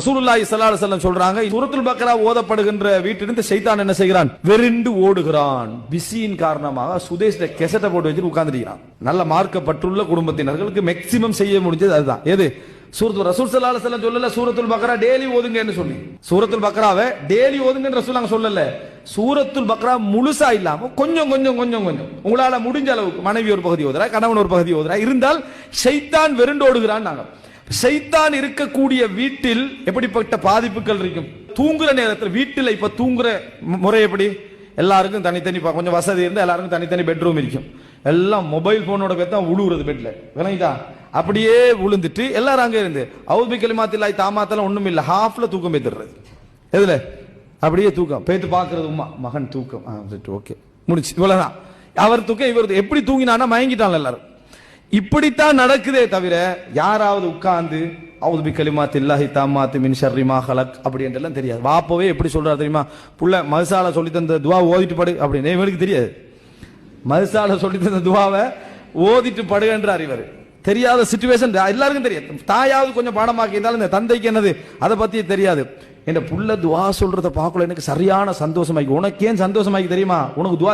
ரசூலுல்லாஹி ஸல்லல்லாஹு அலைஹி வஸல்லம் சொல்றாங்க, சூரத்துல் பக்ரா ஓதப்படுகின்ற வீட்டிலிருந்து ஷைத்தான் என்ன செய்கிறான்? வெறிண்டு ஓடுகிறான். பிஸியின் காரணமாக சுதேஷ்ல கெசட்டை போட்டு வச்சுட்டு உட்கார்ந்துருக்கிறான். நல்ல மார்க்கப்பட்டுள்ள குடும்பத்தினர்களுக்கு மேக்ஸிமம் செய்ய முடிஞ்சது அதுதான். எது? சூரத்துல் ரசூல் ஸல்லல்லாஹு அலைஹி வஸல்லம் சொல்லல சூரத்துல் பக்ரா டெய்லி ஓதுங்கன்னு சொல்லி. சூரத்துல் பக்ராவை டெய்லி ஓதுங்கன்னு ரசூலுல்லாஹ் சொல்லல. சூரத்துல் பக்ரா முழுசா இல்லாம கொஞ்சம் கொஞ்சம் கொஞ்சம் கொஞ்சம் உங்களால முடிஞ்ச அளவுக்கு, மனைவி ஒரு பகுதி ஓதுறா, கணவன் ஒரு பகுதி ஓதுறா, இருந்தால் ஷைத்தான் வெறிண்டு ஓடுகிறான். நாங்க ஷைத்தான் இருக்கக்கூடிய வீட்டில் எப்படிப்பட்ட பாதிப்புகள் இருக்கும்? தூங்குற நேரத்தில் வீட்டில் இப்ப தூங்குற முறை எப்படி? எல்லாருக்கும் தனித்தனி, கொஞ்சம் வசதி இருந்தா எல்லாருக்கும் தனித்தனி பெட்ரூம் இருக்கும். எல்லாம் மொபைல் போனோட பேர் தான் உழுவுறது பெட்ல, விளங்கிட்டா? அப்படியே விழுந்துட்டு எல்லாரும் அங்கே இருந்து அவுது கலிமாத்தில்லாஹி தாமாத்தெல்லாம் ஒண்ணும் இல்ல, ஹாஃப்ல தூக்கம் பேத்துறது. எதுல? அப்படியே தூக்கம் பேத்து பாக்குறது. உமா மகன் தூக்கம், ஓகே முடிச்சு, இவ்வளவுதான். அவர் தூக்கம் இவர் எப்படி தூங்கினான்னா மயங்கிட்டாங்க எல்லாரும். இப்படித்தான் நடக்குதே தவிர யாராவது உட்கார்ந்து அவுது பிகலிமாத்தில்லாஹி தாமாத்தி மின் ஷர்ரி மா ஹலக் அப்படி என்றெல்லாம் தெரியாது. வாப்பவே எப்படி சொல்றாரு தெரியுமா? புள்ள மதுசால சொல்லி தந்த துவா ஓதிட்டு படு அப்படின்னு இவருக்கு தெரியாது. மதுசால சொல்லி தந்த துவாவை ஓதிட்டு படுகின்றார் இவர். தெரியாத சிச்சுவேஷன் எல்லாருக்கும் தெரியாது. தாயாவது கொஞ்சம் பாடமாக்கி இருந்தாலும் இந்த தந்தைக்கு என்னது அதை பத்தி தெரியாது. என் புள்ள துவா சொல்றத பார்க்கல எனக்கு சரியான சந்தோஷமாக்கி. உனக்கு ஏன் சந்தோஷமாக்கி தெரியுமா? உனக்கு துவா